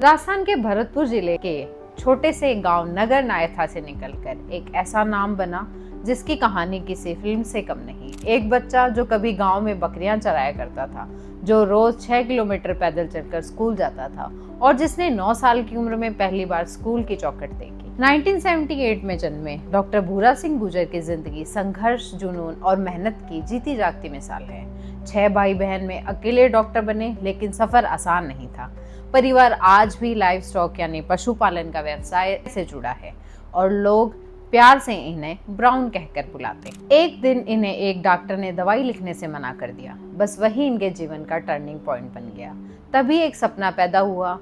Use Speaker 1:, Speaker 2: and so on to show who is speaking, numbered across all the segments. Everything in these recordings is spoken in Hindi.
Speaker 1: राजस्थान के भरतपुर जिले के छोटे से गांव नगर नायथा से निकलकर एक ऐसा नाम बना जिसकी कहानी किसी फिल्म से कम नहीं। एक बच्चा जो कभी गांव में बकरियां चराया करता था, जो रोज 6 किलोमीटर पैदल चलकर स्कूल जाता था और जिसने 9 साल की उम्र में पहली बार स्कूल की चौखट देखी। 1978 में जन्मे डॉक्टर भूरा सिंह गुर्जर की जिंदगी संघर्ष, जुनून और मेहनत की जीती जागती मिसाल है। 6 भाई बहन में अकेले डॉक्टर बने, लेकिन सफर आसान नहीं था। परिवार आज भी लाइव स्टॉक यानी पशुपालन का व्यवसाय से जुड़ा है और लोग प्यार से इन्हें ब्राउन कहकर बुलाते हैं। एक दिन इन्हें एक डॉक्टर ने दवाई लिखने से मना कर दिया। बस वही इनके जीवन का टर्निंग पॉइंट बन गया। तभी एक सपना पैदा हुआ,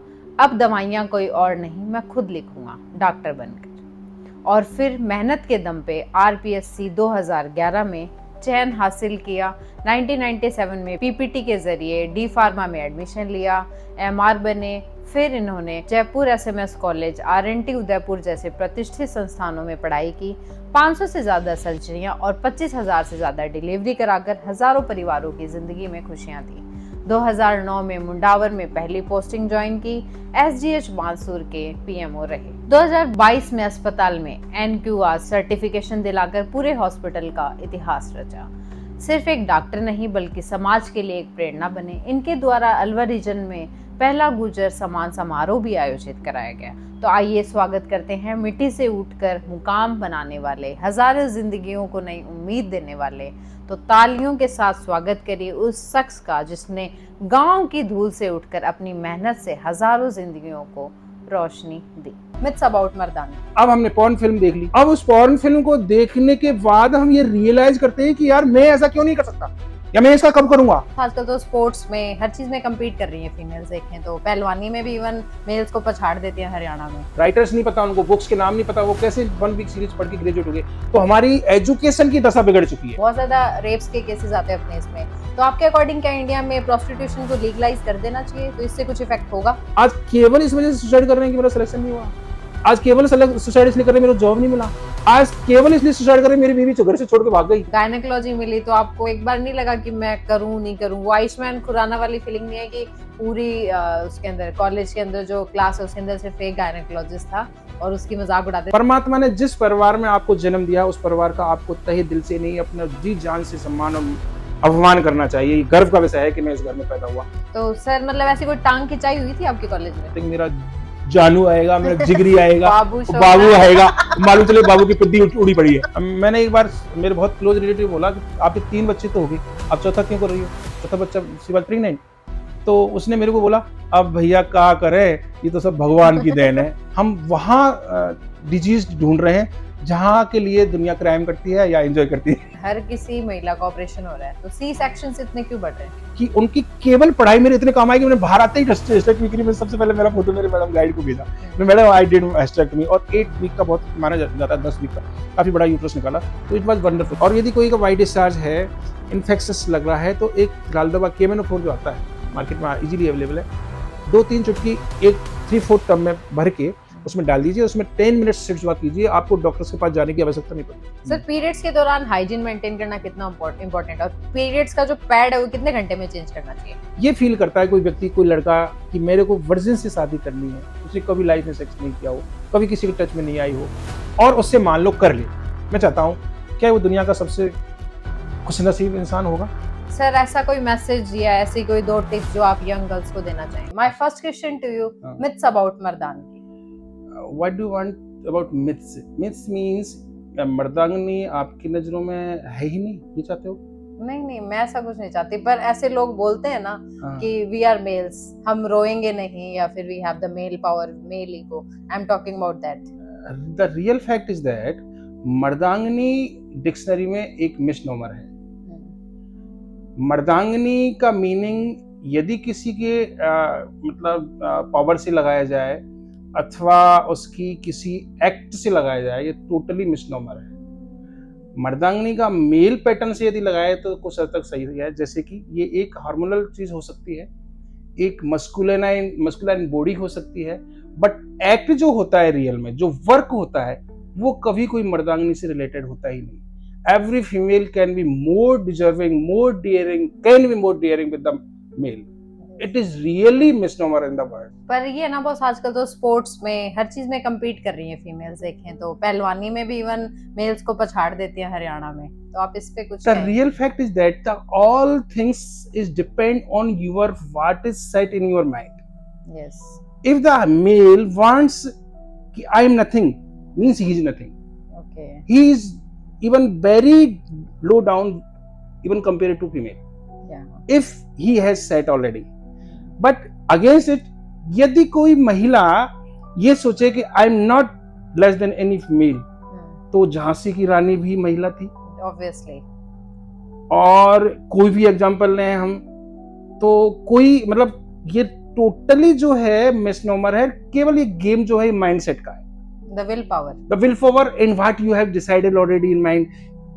Speaker 1: अब दवाइयाँ कोई और नहीं, मैं खुद लिखूंगा डॉक्टर बनकर। और फिर मेहनत के दम पे RPSC 2011 में चयन हासिल किया। 1997 में PPT के जरिए D फार्मा में एडमिशन लिया, MR बने। फिर इन्होंने Jaipur SMS college, RNT Udaipur जैसे प्रतिष्ठित संस्थानों में पढ़ाई की। 500 से ज्यादा सर्जरियां और 25,000 से ज्यादा डिलीवरी कराकर हजारों परिवारों की जिंदगी में खुशियां दी। 2009 में मुंडावर में पहली पोस्टिंग ज्वाइन की। SGH बांसुर के PMO रहे। 2022 में अस्पताल में NQR सर्टिफिकेशन दिलाकर पूरे हॉस्पिटल का इतिहास रचा। सिर्फ एक डॉक्टर नहीं बल्कि समाज के लिए एक प्रेरणा बने। इनके द्वारा अलवर रीजन में पहला गुर्जर सम्मान समारोह भी आयोजित कराया गया। तो आइए स्वागत करते हैं मिट्टी से उठकर मुकाम बनाने वाले, हजारों जिंदगियों को नई उम्मीद देने वाले। तो तालियों के साथ स्वागत करिए उस शख्स का जिसने गांव की धूल से उठकर अपनी मेहनत से हजारों जिंदगियों को रोशनी दी। मिथ्स अबाउट मर्दानी।
Speaker 2: अब हमने पॉर्न फिल्म देख ली। अब उस पॉर्न फिल्म को देखने के बाद हम ये रियलाइज करते हैं कि यार मैं ऐसा क्यों नहीं कर सकता, या मैं इसका कब करूंगा।
Speaker 1: आजकल तो स्पोर्ट्स में हर चीज में कम्पीट कर रही हैं फीमेल्स। देखें तो पहलवानी में भी इवन मेल्स को पछाड़ देती हैं हरियाणा में।
Speaker 2: राइटर्स नहीं पता, उनको बुक्स के नाम नहीं पता, वो कैसे 1 वीक सीरीज पढ़ के ग्रेजुएट हो गए। तो हमारी एजुकेशन की दशा बिगड़ चुकी है।
Speaker 1: बहुत ज्यादा रेप्स के केसेस आते हैं अपने इसमें। तो आपके अकॉर्डिंग क्या इंडिया में प्रोस्टिट्यूशन को लीगलाइज कर देना चाहिए, तो इससे कुछ इफेक्ट होगा?
Speaker 2: आज केवल इस वजह से सुसाइड कर रहे हैं कि मेरा सिलेक्शन नहीं हुआ। आज केवल सुसाइड इसलिए कर रहे हैं मेरा जॉब नहीं मिला। आज केवल इसलिए सुसाइड कर रहे हैं मेरी बीवी घर से छोड़ के भाग गई।
Speaker 1: गायनेकोलॉजी मिली तो आपको एक बार नहीं लगा कि मैं करूं नहीं करूं? वो आयुष्मान खुराना वाली फीलिंग नहीं है कि पूरी उसके अंदर कॉलेज के अंदर जो क्लास है उसके अंदर सिर्फ एक गायनेकोलॉजिस्ट था और उसकी मजाक उड़ाते?
Speaker 2: परमात्मा ने जिस परिवार में आपको जन्म दिया उस परिवार का आपको तहे दिल से नहीं, अपना जी जान से सम्मान और अभिमान करना चाहिए। ये गर्व का विषय है कि मैं इस घर में पैदा हुआ।
Speaker 1: तो सर मतलब ऐसी कोई टांग खिंचाई हुई थी आपके कॉलेज में?
Speaker 2: मेरा जानू आएगा, मेरा जिगरी आएगा,
Speaker 1: बाबू
Speaker 2: आएगा, मालूम चले बाबू की पिद्दी उड़ी पड़ी है। मैंने एक बार मेरे बहुत क्लोज रिलेटिव बोला कि आपके 3 बच्चे तो हो गए, आप चौथा क्यों कर रही हो? चौथा बच्चा सी बात प्रेग्नेंट। तो उसने मेरे को बोला अब भैया क्या करे, ये तो सब भगवान की देन है। हम वहाँ डिजीज ढूंढ रहे हैं जहाँ के लिए दुनिया क्राइम करती है या एंजॉय करती है।
Speaker 1: हर किसी महिला का ऑपरेशन हो रहा है, तो सी सेक्शन इतने क्यों बढ़ रहे हैं?
Speaker 2: कि उनकी केवल पढ़ाई मेरे इतने काम आई कि मैंने बाहर आते ही हिस्टेक्टमी के लिए सबसे पहले मेरा फोटो मेरे मैडम गाइड को भेजा। मैं मैडम आई डिड हिस्टेक्टमी, और 8 वीक का बहुत माना जाता है, 10 वीक का काफी बड़ा यूट्रस निकाला, तो इट वाज वंडरफुल। और यदि कोई का वाइट डिस्चार्ज है, इन्फेक्शस लग रहा है, तो एक लाल दवा केमेनोफोर जो आता है मार्केट में इजीली अवेलेबल है, 2-3 चुटकी एक 3/4 टब में भर के उसमें डाल दीजिए, उसमें 10 मिनट से शुरुआत कीजिए, आपको डॉक्टर के पास जाने की आवश्यकता नहीं पड़ती।
Speaker 1: सर पीरियड्स के दौरान हाइजीन मेंटेन करना कितना इंपॉर्टेंट है, और पीरियड्स का जो पैड है वो कितने घंटे में चेंज करना चाहिए?
Speaker 2: ये फील करता है कोई व्यक्ति, कोई लड़का कि मेरे को वर्जिन से शादी करनी है, उसने कभी लाइफ में सेक्स नहीं किया हो, कभी किसी के टच में नहीं आई हो, और उससे मान लो कर ले, मैं चाहता हूँ क्या वो दुनिया का सबसे खुशनसीब इंसान होगा?
Speaker 1: सर ऐसा कोई मैसेज या ऐसी कोई 2 टिप्स जो आप यंग गर्ल्स को देना चाहें? My first question to you, myths about मर्दानगी।
Speaker 2: What do you want about myths? Myths means मर्दांगनी आपकी नजरों में है ही नहीं, ये चाहते हो?
Speaker 1: नहीं मैं ऐसा कुछ नहीं चाहती, पर ऐसे लोग बोलते हैं ना कि वी आर मेल्स, हम रोएंगे नहीं, या फिर we have the male power, male ego. I am talking about that.
Speaker 2: The real fact is that मर्दांगनी डिक्शनरी में एक मिसनोमर है। मर्दांगनी का मीनिंग यदि किसी के मतलब पावर से लगाया जाए अथवा उसकी किसी एक्ट से लगाया जाए, ये टोटली मिसनोमर है। मर्दांगनी का मेल पैटर्न से यदि लगाए तो कुछ हद तक सही है, जैसे कि ये एक हार्मोनल चीज हो सकती है, एक मस्कुलाइन बॉडी हो सकती है, बट एक्ट जो होता है रियल में, जो वर्क होता है, वो कभी कोई मर्दांगनी से रिलेटेड होता ही नहीं। Every female can be more deserving, more daring, can be more daring with the male. It is really misnomer in the world.
Speaker 1: पर ये ना बॉस, आजकल तो स्पोर्ट्स में हर चीज में कम्पीट कर रही हैं फीमेल्स, देखें तो पहलवानी में भी इवन मेल्स को पछाड़ देती हैं हरियाणा में, तो आप इस पे कुछ
Speaker 2: The
Speaker 1: कहें?
Speaker 2: real fact is that all things is depend on your what is set in your mind.
Speaker 1: Yes.
Speaker 2: If the male wants कि I am nothing, means he is nothing.
Speaker 1: Okay.
Speaker 2: He is even very low down, even compared to female.
Speaker 1: Yeah.
Speaker 2: If he has set already. But against it, यदि कोई महिला ये सोचे कि I am not less than any female, तो झांसी की रानी भी महिला थी।
Speaker 1: Obviously.
Speaker 2: और कोई भी एग्जांपल लें हम, तो कोई मतलब ये टोटली जो है मिसनोमर है, केवल ये गेम जो है माइंडसेट का है।
Speaker 1: The willpower.
Speaker 2: The willpower in what you have decided already in mind.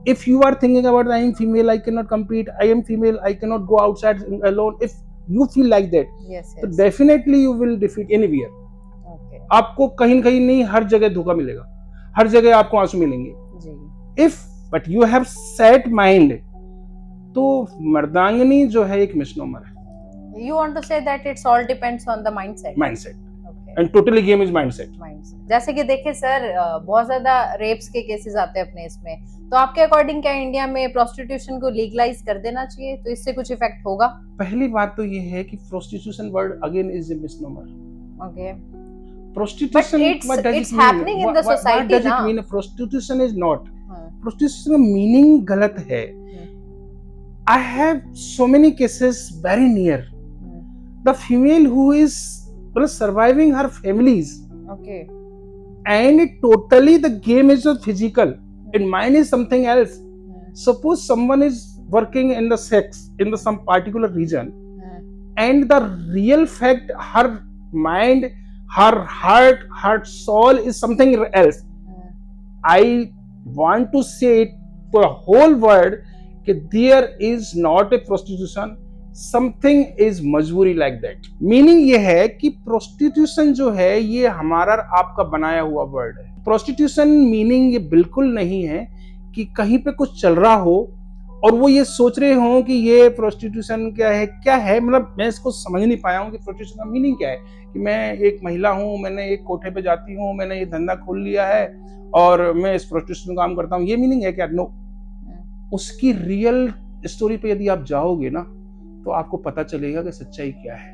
Speaker 2: If you are thinking about I am female, I cannot compete, I am female, I cannot go outside alone. If you feel like that,
Speaker 1: Yes,
Speaker 2: तो
Speaker 1: yes.
Speaker 2: definitely you will defeat anywhere.
Speaker 1: Okay.
Speaker 2: आपको कहीं न कहीं नहीं, हर जगह धोखा मिलेगा, हर जगह आपको आंसू मिलेंगे।
Speaker 1: जी.
Speaker 2: If but you have set mind, तो मर्दांगनी जो है एक मिसनोमर है।
Speaker 1: You want to say that it's all depends on the mindset.
Speaker 2: Mindset.
Speaker 1: Okay.
Speaker 2: And totally game is mindset.
Speaker 1: Mindset. जैसे कि देखिए सर, बहुत ज्यादा रेप्स के केसेस आते हैं अपने इसमें, तो आपके अकॉर्डिंग क्या इंडिया में प्रोस्टिट्यूशन को लीगलाइज कर देना चाहिए, तो इससे कुछ इफेक्ट होगा?
Speaker 2: पहली बात तो ये है कि prostitution word again is a misnomer.
Speaker 1: Okay.
Speaker 2: Prostitution,
Speaker 1: But
Speaker 2: what does
Speaker 1: it's
Speaker 2: it mean?
Speaker 1: happening in the
Speaker 2: What
Speaker 1: society
Speaker 2: does it
Speaker 1: ना?
Speaker 2: mean? Prostitution is not.
Speaker 1: हाँ.
Speaker 2: Prostitution का मीनिंग गलत है। I have so many cases very near. The female who is surviving her families,
Speaker 1: Okay.
Speaker 2: and it totally the game is not physical, and mine is something else. Suppose someone is working in the sex in the some particular region, and the real fact her mind, her heart, her soul is something else. I want to say it to the whole world that there is not a prostitution, something is मजबूरी like that. Meaning ये है कि prostitution जो है ये हमारा आपका बनाया हुआ वर्ड है। Prostitution meaning ये बिल्कुल नहीं है कि कहीं पे कुछ चल रहा हो और वो ये सोच रहे हो कि ये प्रोस्टिट्यूशन क्या है, मतलब मैं इसको समझ नहीं पाया हूँ कि प्रोस्टिट्यूशन का मीनिंग क्या है। कि मैं एक महिला हूँ, मैंने एक कोठे पे जाती हूँ, मैंने ये धंधा खोल लिया है और मैं इस प्रोस्टिट्यूशन काम करता हूँ, ये मीनिंग है क्या? नो। उसकी रियल स्टोरी पे यदि आप जाओगे ना तो आपको पता चलेगा कि सच्चाई क्या है।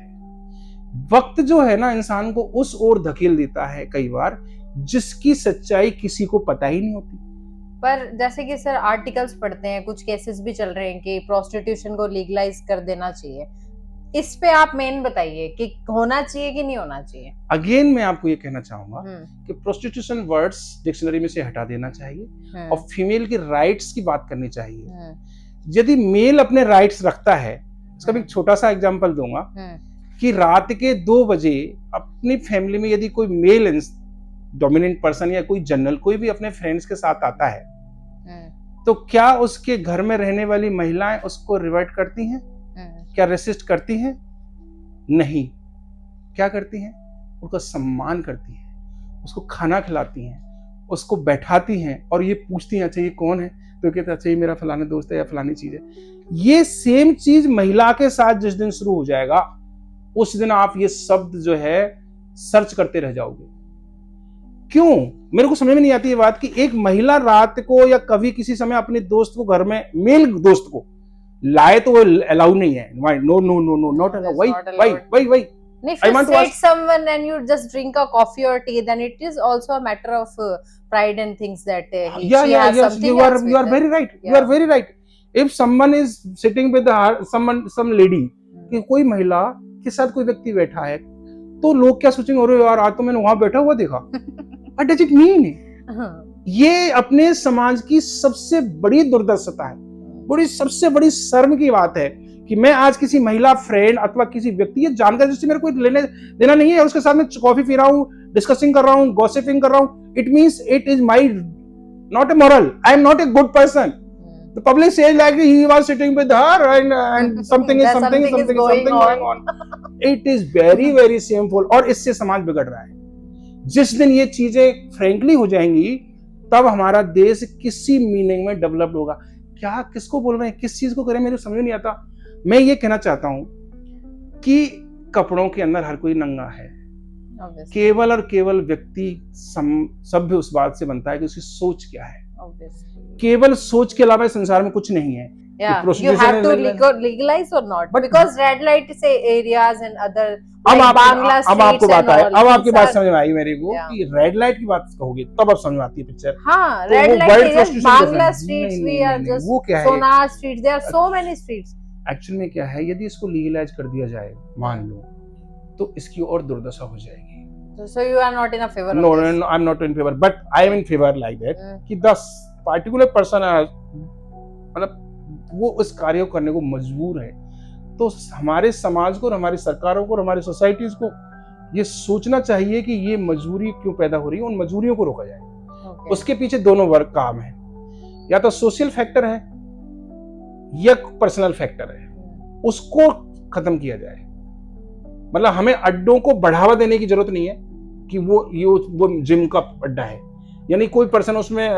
Speaker 2: वक्त जो है ना इंसान को उस ओर धकेल देता है कई बार, जिसकी सच्चाई किसी को पता ही नहीं होती।
Speaker 1: पर जैसे कि सर आर्टिकल्स पढ़ते हैं, कुछ केसेस भी चल रहे हैं कि प्रोस्टिट्यूशन को लीगलाइज कर देना चाहिए, इस पे आप मेन बताइए कि होना चाहिए कि नहीं होना चाहिए?
Speaker 2: अगेन मैं आपको ये कहना चाहूंगा कि प्रोस्टिट्यूशन वर्ड्स डिक्शनरी में से हटा देना चाहिए और फीमेल की राइट्स की बात करनी चाहिए। यदि मेल अपने राइट्स रखता है, इसका भी एक छोटा सा एग्जांपल दूंगा कि रात के 2 बजे अपनी फैमिली में यदि कोई मेल डोमिनेंट पर्सन या कोई जनरल कोई भी अपने फ्रेंड्स के साथ आता है, तो क्या उसके घर में रहने वाली महिलाएं उसको रिवर्ट करती हैं? क्या रेसिस्ट करती हैं? नहीं। क्या करती हैं? उसका सम्मान करती हैं, उसको खाना खिलाती हैं, उसको बैठाती हैं और ये पूछती हैं अच्छा ये कौन है, तो कहते हैं अच्छा ये मेरा फलाना दोस्त है या फलानी चीज है। ये सेम चीज महिला के साथ जिस दिन शुरू हो जाएगा उस दिन आप ये शब्द जो है सर्च करते रह जाओगे। क्यों? मेरे को समझ में नहीं आती ये बात कि एक महिला रात को या कभी किसी समय अपने दोस्त को घर में, मेल दोस्त को लाए तो वो अलाउ नहीं है। No no no no not allow. Why?
Speaker 1: If you date someone and you just drink a coffee or tea, then it is also a matter of pride and things that she has something
Speaker 2: you
Speaker 1: else.
Speaker 2: are very right. You are very right. If someone is sitting with some lady, कि कोई महिला के साथ कोई व्यक्ति बैठा है, तो लोग क्या सोचेंगे, अरे यार आज तो मैंने वहां बैठा हुआ देखा। What does it mean? ये अपने समाज की सबसे बड़ी दुर्दशा है, सबसे बड़ी शर्म की बात है कि मैं आज किसी महिला फ्रेंड अथवा किसी व्यक्ति, ये जानकर जिससे मेरे को लेने देना नहीं है, उसके साथ में कॉफी पी रहा हूँ, डिस्कसिंग कर रहा हूँ, गॉसिपिंग कर रहा हूँ, it means it is my not a moral, I am not a good person. The public says like he was sitting with her and something is going on. It is very very shameful और इससे समाज बिगड़ रहा है। जिस दिन ये चीजें फ्रेंकली हो जाएंगी तब हमारा देश किसी मीनिंग में डेवलप्ड होगा। क्या किसको बोल रहे हैं, किस चीज को करें, मेरे समझ नहीं आता। मैं ये कहना चाहता हूं कि कपड़ों के अंदर हर कोई नंगा है।
Speaker 1: Obviously.
Speaker 2: केवल और केवल व्यक्ति सभ्य उस बात से बनता है कि उसकी सोच क्या है।
Speaker 1: Obviously.
Speaker 2: केवल सोच के अलावा इस संसार में कुछ नहीं है।
Speaker 1: Yeah, you
Speaker 2: prostitution
Speaker 1: have
Speaker 2: is
Speaker 1: to
Speaker 2: illegal.
Speaker 1: legalize or not?
Speaker 2: But-
Speaker 1: Because red light say areas and other
Speaker 2: अब
Speaker 1: like
Speaker 2: आपको
Speaker 1: Bangla
Speaker 2: अब आपको
Speaker 1: streets
Speaker 2: बात
Speaker 1: and
Speaker 2: आए,
Speaker 1: all.
Speaker 2: अब आपकी
Speaker 1: these
Speaker 2: बात
Speaker 1: are-
Speaker 2: समझ में आई मेरे को
Speaker 1: Yeah.
Speaker 2: कि रेड लाइट की बात कहोगे तब अब समझ में आती है पिक्चर।
Speaker 1: हाँ,
Speaker 2: तो
Speaker 1: red
Speaker 2: वो
Speaker 1: light
Speaker 2: wild
Speaker 1: areas,
Speaker 2: prostitution
Speaker 1: Bangla
Speaker 2: कैसा है?
Speaker 1: streets,
Speaker 2: नहीं,
Speaker 1: we
Speaker 2: नहीं,
Speaker 1: are
Speaker 2: नहीं,
Speaker 1: just
Speaker 2: वो क्या है?
Speaker 1: Sonar streets. There are so many streets.
Speaker 2: Actual में क्या है, यदि इसको लीगलाइज कर दिया जाए मान लो, तो इसकी और दुर्दशा हो जाएगी।
Speaker 1: So you are not in a favor
Speaker 2: No,
Speaker 1: of this.
Speaker 2: no, I'm not in favor, but I am in favor like that कि 10 particular person है, मतलब वो उस कार्य को करने को मजबूर है, तो हमारे समाज को और हमारी सरकारों को और हमारी सोसाइटीज को ये सोचना चाहिए कि ये मजबूरी क्यों पैदा हो रही है, उन मजबूरियों को रोका जाए।
Speaker 1: Okay.
Speaker 2: उसके पीछे दोनों वर्ग काम है, या तो सोशल फैक्टर है या पर्सनल फैक्टर है, उसको खत्म किया जाए। मतलब हमें अड्डों को बढ़ावा देने की जरूरत नहीं है कि वो जिम का अड्डा है, यानी कोई पर्सन उसमें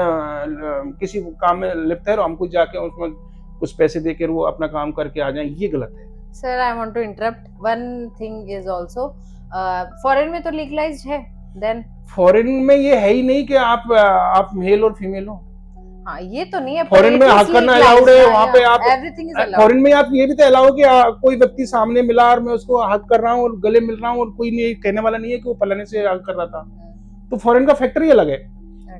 Speaker 2: किसी काम में लिप्त है और हमको जाके उसमें कुछ पैसे देकर वो अपना काम करके आ जाए, ये गलत है।
Speaker 1: Sir, I want to interrupt. One thing is also, foreign में तो legalized है. Then
Speaker 2: फॉरेन में ये है ही नहीं कि आप मेल और फीमेल हो।
Speaker 1: हाँ, ये तो नहीं है।
Speaker 2: फॉरेन में हक करना अलाउड है, वहाँ पे आप
Speaker 1: everything is allowed.
Speaker 2: फॉरेन में आप ये भी तो अलाउ कि कोई व्यक्ति सामने मिला और मैं उसको हक कर रहा हूँ और गले मिल रहा हूँ और कोई नहीं कहने वाला नहीं है कि वो फलाने से हक कर रहा था। तो फॉरेन का फैक्टर ही अलग है।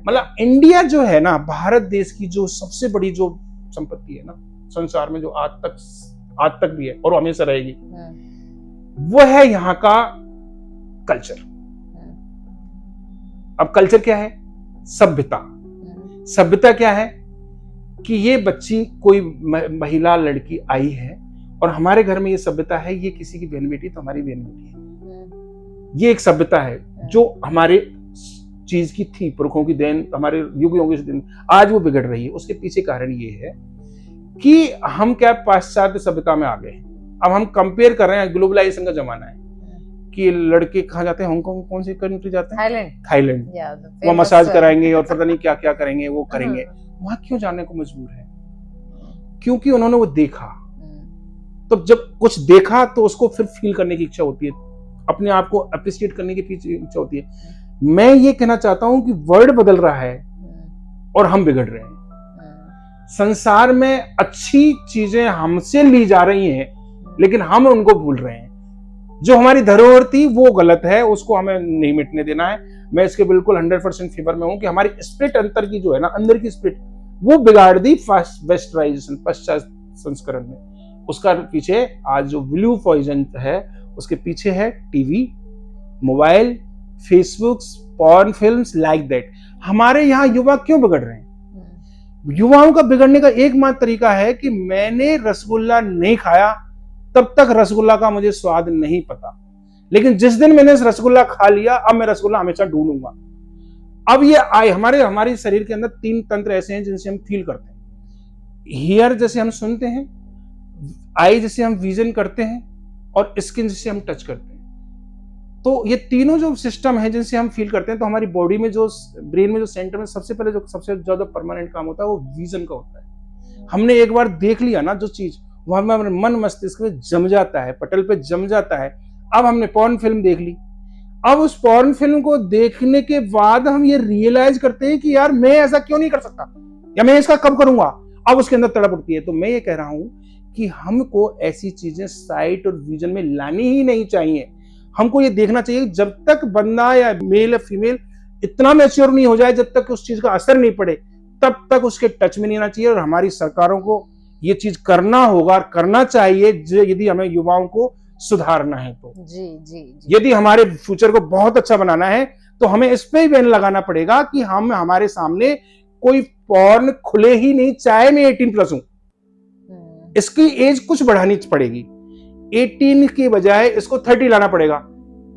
Speaker 2: मतलब इंडिया जो है ना, भारत देश की जो सबसे बड़ी जो संपत्ति है ना संसार में, जो आज तक भी है और हमेशा रहेगी, वो है यहाँ का कल्चर। अब कल्चर क्या है? सभ्यता। सभ्यता क्या है कि ये बच्ची कोई महिला लड़की आई है और हमारे घर में ये सभ्यता है, ये किसी की बहन बेटी तो हमारी बहन बेटी है। ये एक सभ्यता है जो हमारे चीज की थी, पुरखों की देन, हमारे युगों की देन, आज वो बिगड़ रही है। उसके पीछे कारण ये है कि हम क्या पाश्चात्य सभ्यता में आ गए। अब हम कंपेयर कर रहे हैं, ग्लोबलाइजेशन का जमाना है कि लड़के कहाँ जाते हैं, हांगकांग कौन सी कंट्री जाते हैं? थाईलैंड। वो मसाज कराएंगे और पता नहीं क्या क्या करेंगे, वो करेंगे। वहां क्यों जाने को मजबूर है? क्योंकि उन्होंने वो देखा। तो जब कुछ देखा तो उसको फिर फील करने की इच्छा होती है, अपने आप को अप्रिशिएट करने की इच्छा होती है। मैं ये कहना चाहता हूं कि वर्ल्ड बदल रहा है और हम बिगड़ रहे हैं। संसार में अच्छी चीजें हमसे ली जा रही हैं लेकिन हम उनको भूल रहे हैं। जो हमारी धरोहर थी वो गलत है, उसको हमें नहीं मिटने देना है। मैं इसके बिल्कुल 100% फेवर में हूं कि हमारी स्पिरिट अंतर की जो है ना, अंदर की स्पिरिट, वो बिगाड़ दी वेस्टराइजेशन, पश्चात संस्करण में। उसका पीछे आज जो ब्लू पॉइजन है, उसके पीछे है TV, mobile, Facebook, porn films, like that. हमारे यहाँ युवा क्यों बिगड़ रहे हैं? युवाओं का बिगड़ने का एकमात्र तरीका है कि मैंने रसगुल्ला नहीं खाया, तब तक रसगुल्ला का मुझे स्वाद नहीं पता, लेकिन जिस दिन मैंने रसगुल्ला खा लिया, अब मैं रसगुल्ला हमेशा ढूंढूंगा। अब ये आए हमारे शरीर के अंदर 3 तंत्र ऐसे हैं जिनसे हम फील करते हैं। हियर जैसे हम सुनते हैं, आई जैसे हम विजन करते हैं, और स्किन जैसे हम टच करते हैं। तो ये तीनों जो सिस्टम है जिनसे हम फील करते हैं, तो हमारी बॉडी में जो ब्रेन में जो सेंटर में सबसे पहले जो सबसे ज्यादा परमानेंट काम होता है वो विजन का होता है। हमने एक बार देख लिया ना जो चीज, वो हमारे मन मस्तिष्क में जम जाता है, पटल पे जम जाता है। अब हमने पॉर्न फिल्म देख ली, अब उस पॉर्न फिल्म को देखने के बाद हम ये रियलाइज करते हैं कि यार मैं ऐसा क्यों नहीं कर सकता, या मैं इसका कब करूंगा। अब उसके अंदर तड़प उठती है। तो मैं ये कह रहा हूं कि हमको ऐसी चीजें साइट और विजन में लानी ही नहीं चाहिए। हमको ये देखना चाहिए जब तक बंदा या मेल या फीमेल इतना मैच्योर नहीं हो जाए, जब तक उस चीज का असर नहीं पड़े, तब तक उसके टच में नहीं आना चाहिए। और हमारी सरकारों को ये चीज करना होगा, करना चाहिए, यदि हमें युवाओं को सुधारना है तो।
Speaker 1: जी।
Speaker 2: यदि हमारे फ्यूचर को बहुत अच्छा बनाना है तो हमें इस पे ही बैन लगाना पड़ेगा कि हम हमारे सामने कोई पॉर्न खुले ही नहीं, चाहे मैं 18+ हूं। इसकी एज कुछ बढ़ानी पड़ेगी, 18 के बजाय इसको 30 लाना पड़ेगा।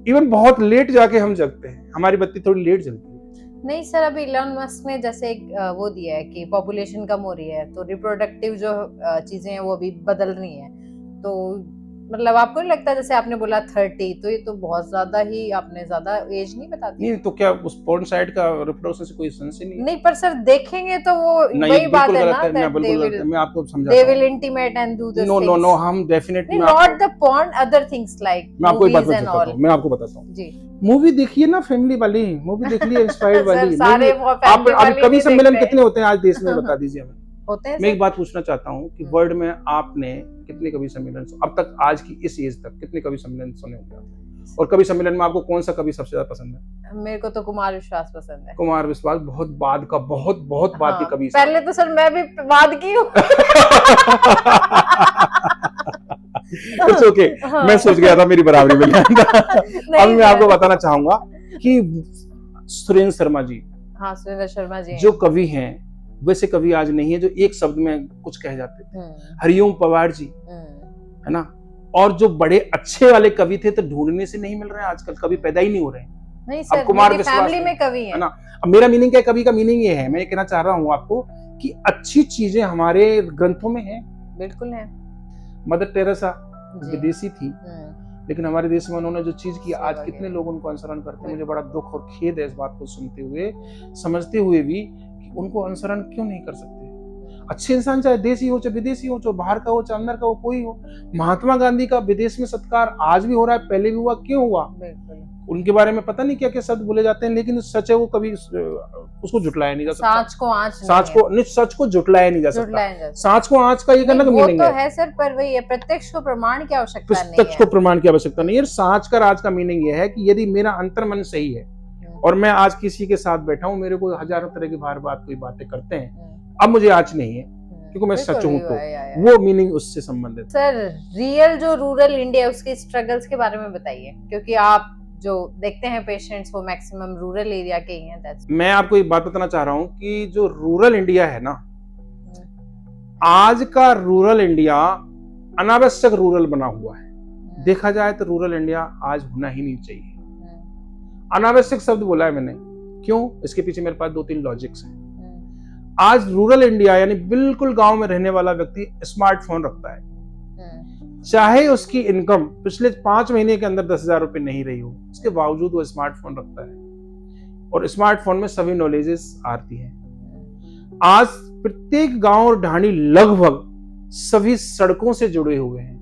Speaker 2: इवन बहुत लेट जाके हम जगते हैं, हमारी बत्ती थोड़ी लेट जलती है।
Speaker 1: नहीं सर, अभी इलॉन मस्क ने जैसे एक वो दिया है कि पॉपुलेशन कम हो रही है, तो रिप्रोडक्टिव जो चीजें हैं वो भी बदल रही हैं। तो मतलब आपको नहीं लगता, जैसे आपने बोला 30, तो ये तो बहुत ज्यादा ही, आपने ज्यादा एज नहीं बता दी।
Speaker 2: नहीं तो क्या उस पोर्न साइट का रिप्रोडक्शन से कोई सेंस ही नहीं?
Speaker 1: नहीं, पर सर देखेंगे तो वो
Speaker 2: नहीं,
Speaker 1: वही बात
Speaker 2: बिल्कुल
Speaker 1: है
Speaker 2: गलत
Speaker 1: ना,
Speaker 2: है, मैं
Speaker 1: दैट दे
Speaker 2: बिल्कुल गलत
Speaker 1: विल
Speaker 2: है, मैं आपको
Speaker 1: they
Speaker 2: समझाता
Speaker 1: will
Speaker 2: हूँ।
Speaker 1: intimate and do the
Speaker 2: no no no,
Speaker 1: things.
Speaker 2: हम डेफिनेटली,
Speaker 1: नहीं, not the porn, other things like
Speaker 2: मैं आपको एक बात
Speaker 1: movies and
Speaker 2: बताता
Speaker 1: all.
Speaker 2: हूँ, मैं आपको बताता हूँ।
Speaker 1: जी।
Speaker 2: मूवी देखिए ना, फैमिली वाली मूवी देख ली, इंस्पायर्ड
Speaker 1: सर
Speaker 2: वाली
Speaker 1: सारे
Speaker 2: मूवी।
Speaker 1: वो
Speaker 2: आप
Speaker 1: फैमिली
Speaker 2: अभी
Speaker 1: वाली
Speaker 2: कवि
Speaker 1: नहीं
Speaker 2: सम्मेलन
Speaker 1: देखते
Speaker 2: कितने होते हैं आज देश में, बता दीजिए हमें।
Speaker 1: होते हैं
Speaker 2: मैं एक
Speaker 1: सर।
Speaker 2: बात पूछना चाहता हूँ कि वर्ल्ड में आपने कितने कवि सम्मेलन अब तक, आज की इस एज तक कितने कवि सम्मेलन सुने होंगे आप? और कवि सम्मेलन में आपको कौन सा कवि सबसे ज्यादा पसंद है?
Speaker 1: मेरे को तो कुमार विश्वास पसंद है।
Speaker 2: कुमार विश्वास बहुत बाद का, बहुत बहुत बाद के
Speaker 1: हाँ,
Speaker 2: कवि।
Speaker 1: पहले तो सर मैं भी बाद की हूँ।
Speaker 2: इट्स ओके, मैं सोच गया था मेरी बराबरी में अब मैं आपको बताना चाहूंगा कि सुरेंद्र शर्मा जी,
Speaker 1: हाँ सुरेंद्र शर्मा जी
Speaker 2: जो कवि हैं, वैसे कवि आज नहीं है जो एक शब्द में कुछ कह जाते थे। हरिओम पवार जी, है ना, और जो बड़े अच्छे वाले कवि थे तो ढूंढने से नहीं मिल रहे हैं आजकल, कवि पैदा ही नहीं हो रहे हैं।
Speaker 1: नहीं सर,
Speaker 2: अब कुमार
Speaker 1: मेरी
Speaker 2: विश्वास
Speaker 1: फैमिली में कवि है
Speaker 2: ना। अब मेरा मीनिंग क्या है, कवि का मीनिंग ये है, मैं ये कहना चाह रहा हूँ आपको कि अच्छी चीजें हमारे ग्रंथों में है।
Speaker 1: बिल्कुल है।
Speaker 2: मदर टेरेसा विदेशी थी, लेकिन हमारे देश में उन्होंने जो चीज की, आज
Speaker 1: सेवा
Speaker 2: कितने
Speaker 1: की।
Speaker 2: लोग उनको अनुसरण करते हैं। मुझे बड़ा दुख और खेद है इस बात को सुनते हुए, समझते हुए भी कि उनको अनुसरण क्यों नहीं कर सकते। अच्छे इंसान चाहे देसी हो चाहे विदेशी हो, चाहे बाहर का हो चाहे अंदर का हो, कोई हो। महात्मा गांधी का विदेश में सत्कार आज भी हो रहा है, पहले भी हुआ, क्यों हुआ? उनके बारे में पता नहीं क्या क्या शब्द बोले जाते हैं, लेकिन सच है वो, कभी उसको जुटलाया नहीं जा सकता।
Speaker 1: सांच को आंच
Speaker 2: सच को जुटलाया नहीं जा सकता। सांच को आंच का ये करना का मीनिंग
Speaker 1: है। वो तो है सर, पर वही है, प्रत्यक्ष को प्रमाण की आवश्यकता नहीं है।
Speaker 2: प्रत्यक्ष को प्रमाण की आवश्यकता नहीं है। सांच का राज का मीनिंग ये है कि यदि मेरा अंतर मन सही है और मैं आज किसी के साथ बैठा हूँ, मेरे को हजारों तरह की बाहर बात कोई बातें करते हैं, अब मुझे आज नहीं है क्योंकि मैं सच हूँ, तो वो मीनिंग उससे संबंधित।
Speaker 1: सर रियल जो रूरल इंडिया, उसके स्ट्रगल्स के बारे में बताइए, क्योंकि आप जो देखते हैं पेशेंट्स वो मैक्सिमम रूरल एरिया के ही हैं।
Speaker 2: मैं आपको एक बात बताना चाह रहा हूँ कि जो रूरल इंडिया है ना, आज का रूरल इंडिया अनावश्यक रूरल बना हुआ है। देखा जाए तो रूरल इंडिया आज होना ही नहीं चाहिए। अनावश्यक शब्द बोला है मैंने, क्यों? इसके पीछे मेरे पास 2-3 लॉजिक्स हैं। आज रूरल इंडिया यानी बिल्कुल गांव में रहने वाला व्यक्ति स्मार्टफोन रखता है, चाहे उसकी इनकम पिछले 5 महीने के अंदर 10,000 रुपए नहीं रही हो, उसके बावजूद वो स्मार्टफोन रखता है और स्मार्टफोन में सभी नॉलेजेस आती हैं। आज प्रत्येक गांव और ढाणी लगभग सभी सड़कों से जुड़े हुए हैं।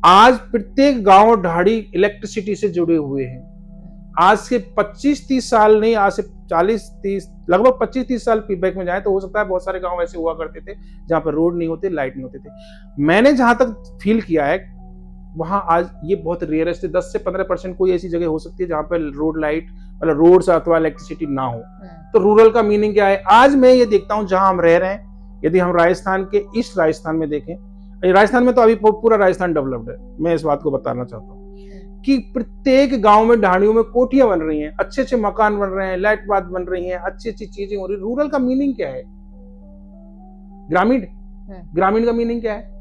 Speaker 2: आज प्रत्येक गांव और ढाणी इलेक्ट्रिसिटी से जुड़े हुए हैं। आज से 25-30 साल नहीं, आज से 40-30, लगभग 25-30 साल बैक में जाए तो हो सकता है बहुत सारे गांव ऐसे हुआ करते थे जहां पर रोड नहीं होते, लाइट नहीं होते थे। मैंने जहां तक फील किया है, वहां आज ये बहुत रेयरेस्ट है। 10 से 15% कोई ऐसी जगह हो सकती है जहां पर रोड लाइट, मतलब रोड से अथवा इलेक्ट्रिसिटी ना हो। तो रूरल का मीनिंग क्या है? आज मैं ये देखता हूं जहां हम रह रहे हैं, यदि हम राजस्थान के ईस्ट राजस्थान में देखें, राजस्थान में तो अभी पूरा राजस्थान डेवलप्ड है, मैं इस बात को बताना चाहता हूँ कि प्रत्येक गांव में ढाणियों में कोठियां बन रही हैं, अच्छे अच्छे मकान बन रहे हैं, लाइट बात बन रही हैं, अच्छी अच्छी चीजें हो रही। रूरल का मीनिंग क्या है? ग्रामीण का मीनिंग क्या है?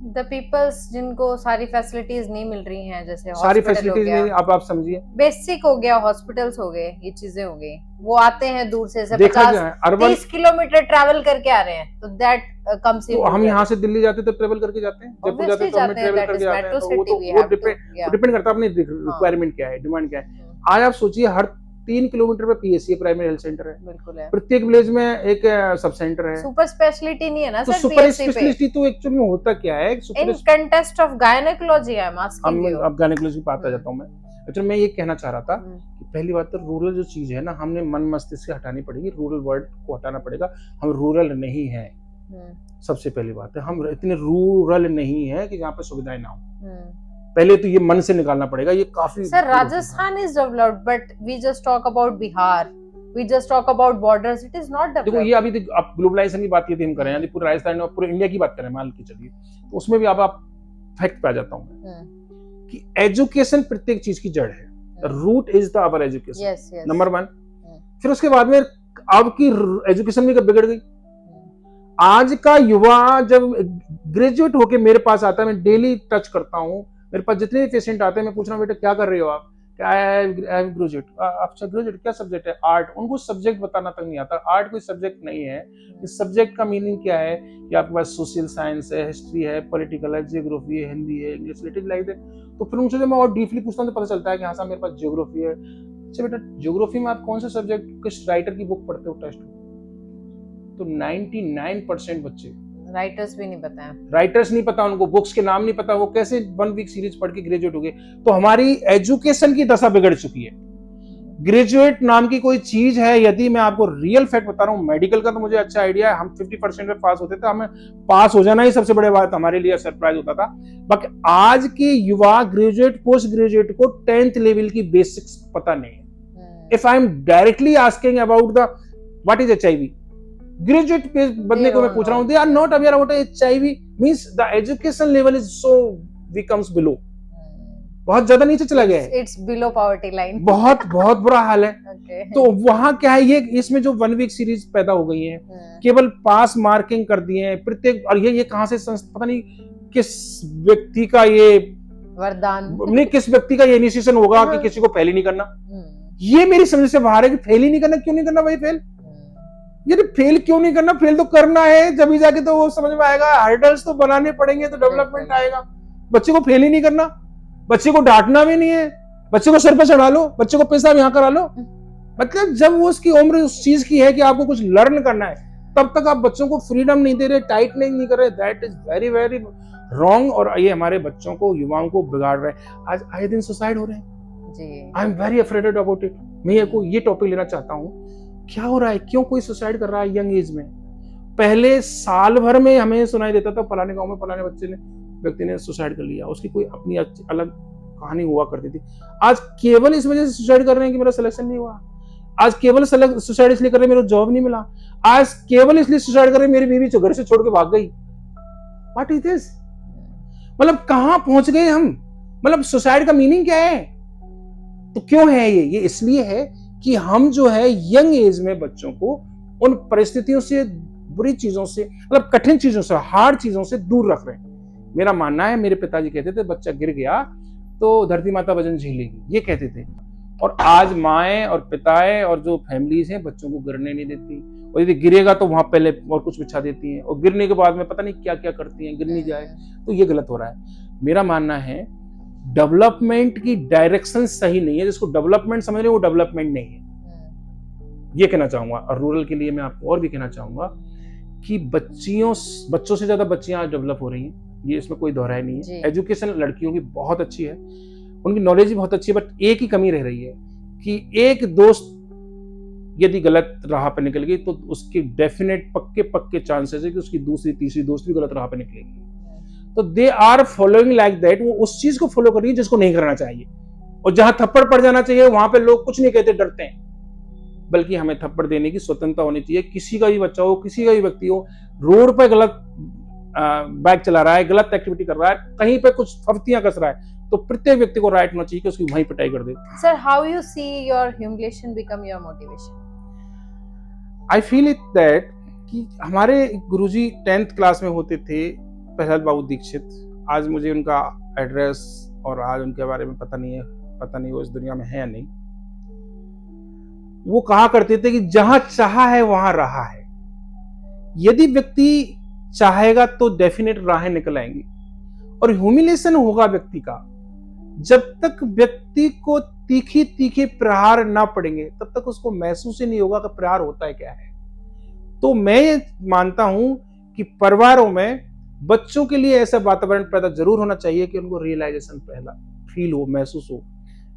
Speaker 1: द पीपल्स जिनको सारी फैसिलिटीज नहीं मिल रही हैं, जैसे
Speaker 2: सारी फैसिलिटीज नहीं, आप समझिए,
Speaker 1: बेसिक हो गया, हॉस्पिटल्स हो गए, ये चीजें हो गई। वो आते हैं दूर से
Speaker 2: 50-30
Speaker 1: किलोमीटर ट्रैवल करके आ रहे हैं, तो दैट कम्स इन।
Speaker 2: हम यहाँ से दिल्ली जाते तो ट्रेवल करके जाते हैं, जयपुर जाते तो हम ट्रेवल करके जाते हैं, तो वो डिपेंड करता है अपनी रिक्वायरमेंट क्या है, डिमांड क्या है। आज आप सोचिए, हर 3 किलोमीटर पे पीएचसी प्राइमरी हेल्थ सेंटर है, बिल्कुल है। प्रत्येक विलेज में एक सब सेंटर है।
Speaker 1: सुपर स्पेशलिटी नहीं है ना सर,
Speaker 2: सुपर स्पेशलिटी तो एक्चुअली में होता क्या है?
Speaker 1: इन कंटेस्ट ऑफ गायनेकोलॉजी है,
Speaker 2: अब गायनेकोलॉजी पे आता जाता हूं मैं। एक्चुअली मैं ये कहना चाह रहा था कि पहली बात तो रूरल जो चीज है ना, हमने मन मस्तिष्क से हटानी पड़ेगी, रूरल वर्ड को हटाना पड़ेगा। हम रूरल नहीं है, सबसे पहली बात है, हम इतने रूरल नहीं है कि जहाँ पे सुविधाएं ना हो। पहले तो ये मन से निकालना पड़ेगा, ये काफी।
Speaker 1: Sir Rajasthan is developed, but we just talk about Bihar, we just talk about borders, it is not developed.
Speaker 2: देखो ये अभी आप ग्लोबलाइजेशन की बात की हम करें, यानी पूरे राजस्थान और पूरे इंडिया की बात करें, मान के चलिए, तो उसमें भी अब आप फैक्ट पे आ जाता हूँ कि एजुकेशन प्रत्येक चीज की जड़ है। Root is the our education, number 1। फिर उसके बाद में आपकी एजुकेशन भी बिगड़ गई। आज का युवा जब ग्रेजुएट होके मेरे पास आता है, मैं डेली टच करता हूँ, मेरे पास जितने भी पेशेंट आते हैं, मैं पूछ रहा हूँ बेटा क्या कर रहे हो आप? ग्रेजुएट। अच्छा ग्रेजुएट क्या सब्जेक्ट है? आर्ट। उनको सब्जेक्ट बताना तक नहीं आता। आर्ट कोई सब्जेक्ट नहीं है। इस सब्जेक्ट का मीनिंग क्या है कि आपके पास सोशल साइंस है, हिस्ट्री है, पॉलिटिकल है, जियोग्राफी है, हिंदी है, इंग्लिश, लिटिल लाइक दैट। तो फिर उनसे जब मैं और डीपली पूछता हूँ तो पता चलता है कि हाँ साहब मेरे पास जियोग्राफी है। अच्छा बेटा जियोग्राफी में आप कौन से सब्जेक्ट, किस राइटर की बुक पढ़ते हो टेस्ट में? तो 99% बच्चे
Speaker 1: राइटर्स भी नहीं पता है।
Speaker 2: राइटर्स नहीं पता, उनको बुक्स के नाम नहीं पता, वो कैसे 1 वीक सीरीज पढ़ के ग्रेजुएट हो गए? तो हमारी एजुकेशन की दशा बिगड़ चुकी है। ग्रेजुएट नाम की कोई चीज है, यदि मैं आपको रियल फैक्ट बता रहा हूं, मेडिकल का तो मुझे अच्छा आइडिया है, हम 50% में पास होते थे, हमें पास हो जाना ही सबसे बड़ी बात हमारे लिए सरप्राइज होता था। बाकी आज के युवा ग्रेजुएट पोस्ट ग्रेजुएट को 10th लेवल की बेसिक्स पता नहीं है। If I am directly asking about the what is HIV, graduate बंदे को मैं पूछ रहा हूं, they are not aware about HIV, means the education level is so becomes below, बहुत ज्यादा नीचे चला गया है।
Speaker 1: It's below poverty line.
Speaker 2: बहुत बहुत बुरा हाल है।
Speaker 1: Okay.
Speaker 2: तो वहां क्या है, ये इसमें जो 1 वीक सीरीज पैदा हो गई है, केवल पास मार्किंग कर दिए हैं प्रत्येक। और ये कहां से पता नहीं किस व्यक्ति का ये
Speaker 1: वरदान,
Speaker 2: नहीं किस व्यक्ति का ये इनिशिएशन होगा कि किसी को फेल ही नहीं करना। ये मेरी समझ से बाहर है कि फेल ही नहीं करना। क्यों नहीं करना भाई फेल? ये फेल क्यों नहीं करना? फेल तो करना है, जब भी जाके तो वो समझ में आएगा। हर्डल्स तो बनाने पड़ेंगे तो डेवलपमेंट आएगा। बच्चे को फेल ही नहीं करना, बच्चे को डांटना भी नहीं है, बच्चे को सर पे चढ़ा लो, बच्चे को पेशाब यहाँ करा लो। मतलब जब वो उसकी उम्र उस चीज की है कि आपको कुछ लर्न करना है, तब तक आप बच्चों को फ्रीडम नहीं दे रहे, टाइटनिंग नहीं कर रहे। That is very very wrong. और ये हमारे बच्चों को, युवाओं को बिगाड़ रहे हैं। आज आए दिन सुसाइड हो रहे हैं जी। I am very afraid about it. मैं ये टॉपिक लेना चाहता हूँ, क्या हो रहा है, क्यों कोई सुसाइड कर रहा है यंग एज में? पहले साल भर में हमें सुनाई देता था फलाने गांव में फलाने व्यक्ति ने सुसाइड कर लिया, उसकी कोई अपनी अलग कहानी हुआ करती थी। आज केवल इस वजह से सुसाइड कर रहे हैं कि मेरा सिलेक्शन नहीं हुआ। आज केवल सुसाइड इसलिए कर रहे हैं मेरे को जॉब नहीं मिला। आज केवल इसलिए सुसाइड कर रहे हैं मेरी बीवी जो घर से छोड़ के भाग गई। What is this? मतलब कहां पहुंच गए हम? मतलब सुसाइड का मीनिंग क्या है? तो क्यों है ये इसलिए है कि हम जो है यंग एज में बच्चों को उन परिस्थितियों से, बुरी चीजों से, मतलब कठिन चीजों से, हार्ड चीजों से दूर रख रहे हैं। मेरा मानना है, मेरे पिताजी कहते थे बच्चा गिर गया तो धरती माता वजन झेलेगी, ये कहते थे। और आज माएं और पिताएं और जो फैमिलीज हैं बच्चों को गिरने नहीं देती, और यदि गिरेगा तो वहां पहले और कुछ बिछा देती हैं, और गिरने के बाद में पता नहीं क्या क्या करती हैं, गिर नहीं जाए। तो ये गलत हो रहा है। मेरा मानना है डेवलपमेंट की डायरेक्शन सही नहीं है। जिसको डेवलपमेंट समझ रहे हो वो डेवलपमेंट नहीं है, ये कहना चाहूंगा। और रूरल के लिए मैं आपको और भी कहना चाहूंगा कि बच्चों से ज्यादा बच्चियां आज डेवलप हो रही हैं, ये इसमें कोई दोहराई नहीं है। एजुकेशन लड़कियों की बहुत अच्छी है, उनकी नॉलेज भी बहुत अच्छी है, बट एक ही कमी रह रही है कि एक दोस्त यदि गलत राह पर निकल गई तो उसके डेफिनेट पक्के चांसेस है कि उसकी दूसरी तीसरी दोस्त भी गलत राह पर निकलेगी। तो they are following like that, वो उस चीज को फॉलो कर रही है जिसको नहीं करना चाहिए। और जहां थप्पड़ पड़ जाना चाहिए वहां पे लोग कुछ नहीं कहते, डरते हैं। बल्कि हमें थप्पड़ देने की स्वतंत्रता होनी चाहिए। किसी का भी बच्चा हो, किसी का भी व्यक्ति हो, रोड पर गलत बाइक चला रहा है, गलत एक्टिविटी कर रहा है, कहीं पे कुछ फफ्तियां कस रहा है, तो प्रत्येक व्यक्ति को राइट होना चाहिए कि उसकी वहीं पिटाई कर दे।
Speaker 1: Sir, how you see your humiliation become your motivation?
Speaker 2: I feel it that कि हमारे गुरुजी 10th क्लास में होते थे, प्रहलाद बाबू दीक्षित। आज मुझे उनका एड्रेस और आज उनके बारे में पता नहीं वो इस दुनिया में है या नहीं। वो कहा करते थे कि जहां चाहा है वहां रहा है। यदि व्यक्ति चाहेगा तो डेफिनेट राहें निकल आएंगी। और ह्यूमिलेशन होगा व्यक्ति का जब तक व्यक्ति को तीखे प्रहार ना पड़ेंगे, तब तक उसको महसूस ही नहीं होगा कि प्रहार होता है क्या है। तो मैं ये मानता हूं कि परिवारों में बच्चों के लिए ऐसा वातावरण पैदा जरूर होना चाहिए कि उनको रियलाइजेशन पहला फील हो, महसूस हो।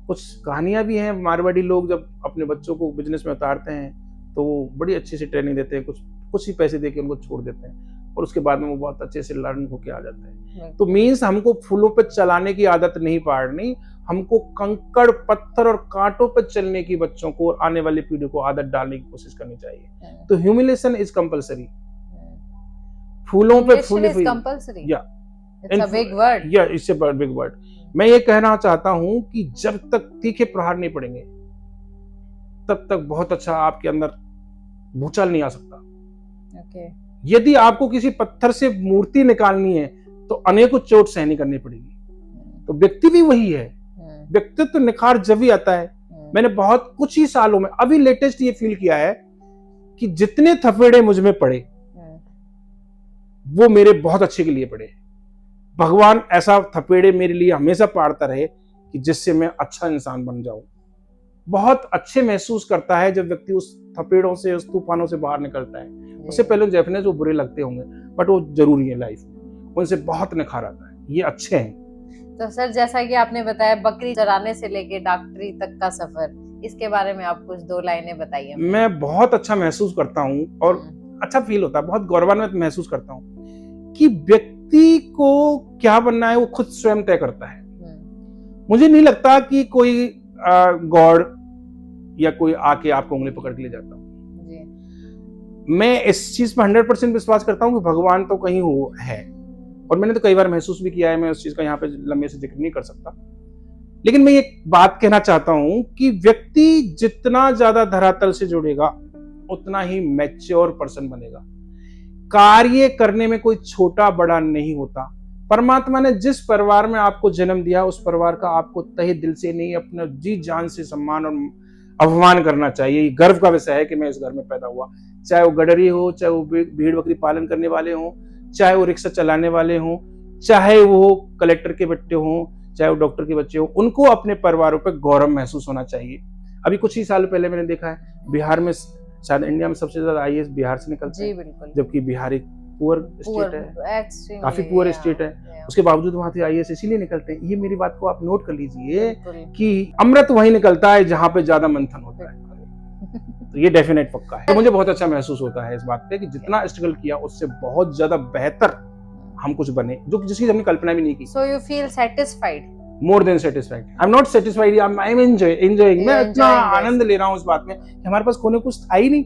Speaker 2: कुछ कहानियां भी हैं, मारवाड़ी लोग जब अपने बच्चों को बिजनेस में उतारते हैं तो वो बड़ी अच्छी सी ट्रेनिंग देते हैं, कुछ ही पैसे देके उनको छोड़ देते हैं, और उसके बाद में वो बहुत अच्छे से लर्न होके आ जाते हैं। तो मीन्स हमको फूलों पे चलाने की आदत नहीं पाड़नी, हमको कंकड़ पत्थर और कांटों पे चलने की बच्चों को और आने वाली पीढ़ी को आदत डालने की कोशिश करनी चाहिए। तो ह्यूमिलेशन इज कंपलसरी। फूलों पे फूले
Speaker 1: कंपलसरी, या इट्स अ बिग वर्ड,
Speaker 2: या इट्स अ बिग वर्ड। मैं ये कहना चाहता हूं कि जब तक तीखे प्रहार नहीं पड़ेंगे तब तक बहुत अच्छा आपके अंदर भूचाल नहीं आ सकता। यदि आपको किसी पत्थर से मूर्ति निकालनी है तो अनेकों चोट सहनी करनी पड़ेगी। तो व्यक्ति भी वही है, व्यक्तित्व निखार जब ही आता है। मैंने बहुत कुछ ही सालों में अभी लेटेस्ट ये फील किया है कि जितने थपेड़े मुझ में पड़े वो मेरे बहुत अच्छे के लिए पड़े। भगवान ऐसा थपेड़े मेरे लिए हमेशा पाड़ता रहे कि जिससे मैं अच्छा इंसान बन जाऊं। बहुत अच्छे महसूस करता है जब व्यक्ति उस थपेड़ों से, उस तूफानों से बाहर निकलता है। उससे पहले डेफिनेटली वो बुरे लगते होंगे, बट वो जरूरी है लाइफ में, उनसे बहुत निखार आता है, ये अच्छे हैं।
Speaker 1: तो सर, जैसा कि आपने बताया बकरी चराने से लेके डॉक्टरी तक का सफर, इसके बारे में आप कुछ 2 लाइनें बताइए।
Speaker 2: मैं बहुत अच्छा महसूस करता हूँ और अच्छा फील होता है, बहुत गौरवान्वित महसूस करता हूँ कि व्यक्ति को क्या बनना है वो खुद स्वयं तय करता है। मुझे नहीं लगता कि कोई गॉड या कोई आके आपको उंगली पकड़ के ले जाता हूँ। मैं इस चीज पर 100% विश्वास करता हूँ कि भगवान तो कहीं हो है, और मैंने तो कई बार महसूस भी किया है। मैं उस चीज का यहाँ पे लंबे से जिक्र नहीं कर सकता, लेकिन मैं एक बात कहना चाहता हूं कि व्यक्ति जितना ज्यादा धरातल से जुड़ेगा उतना ही मैच्योर पर्सन बनेगा। कार्य करने में कोई छोटा बड़ा नहीं होता। परमात्मा ने जिस परिवार में आपको जन्म दिया उस परिवार का आपको तहे दिल से नहीं, अपने जी जान से सम्मान और अभिमान करना चाहिए। ये गर्व का विषय है कि मैं इस घर में पैदा हुआ, चाहे वो गडरी हो, चाहे वो भेड़ बकरी पालन करने वाले हों, चाहे वो रिक्शा चलाने वाले हों, चाहे वो कलेक्टर के बच्चे हों, चाहे वो डॉक्टर के बच्चे हों, उनको अपने परिवारों पर गौरव महसूस होना चाहिए। अभी कुछ ही साल पहले मैंने देखा है बिहार में, शायद इंडिया में सबसे ज्यादा आईएएस बिहार से निकलते हैं, जबकि बिहार एक पुअर स्टेट है, काफी पुअर स्टेट है, उसके बावजूद वहां से आईएएस इसीलिए निकलते हैं। ये मेरी बात को आप नोट कर लीजिए कि अमृत वहीं निकलता है जहां पे ज्यादा मंथन होता है। तो ये डेफिनेट पक्का है। तो मुझे बहुत अच्छा महसूस होता है इस बात पे कि जितना स्ट्रगल किया उससे बहुत ज्यादा बेहतर हम कुछ बने, जो जिसकी हमने कल्पना भी नहीं की।
Speaker 1: So you feel satisfied?
Speaker 2: More than satisfied. I'm not satisfied. I'm enjoying. मैं इतना आनंद ले रहा हूँ इस बात में कि हमारे पास खोने कुछ था ही नहीं।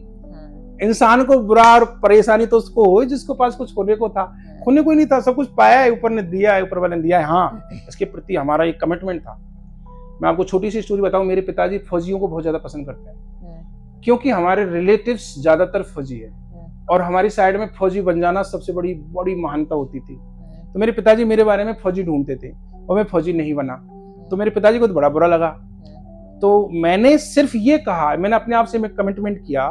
Speaker 2: इंसान को बुरा और परेशानी तो उसको हो जिसके पास कुछ खोने को था। खोने को ही नहीं था, सब कुछ पाया है, ऊपर ने दिया है, ऊपर वाले ने दिया है। हाँ, इसके प्रति हमारा एक कमिटमेंट था। मैं आपको छोटी सी स्टोरी बताऊं, मेरे पिताजी फौजियों को बहुत ज्यादा पसंद करते हैं क्योंकि हमारे रिलेटिव्स ज्यादातर फौजी है और हमारी साइड में फौजी बन जाना सबसे बड़ी महानता होती थी। तो मेरे पिताजी मेरे बारे में फौजी ढूंढते थे और मैं फौजी नहीं बना, तो मेरे पिताजी को तो बड़ा बुरा लगा। तो मैंने सिर्फ ये कहा, मैंने अपने आप से कमिटमेंट किया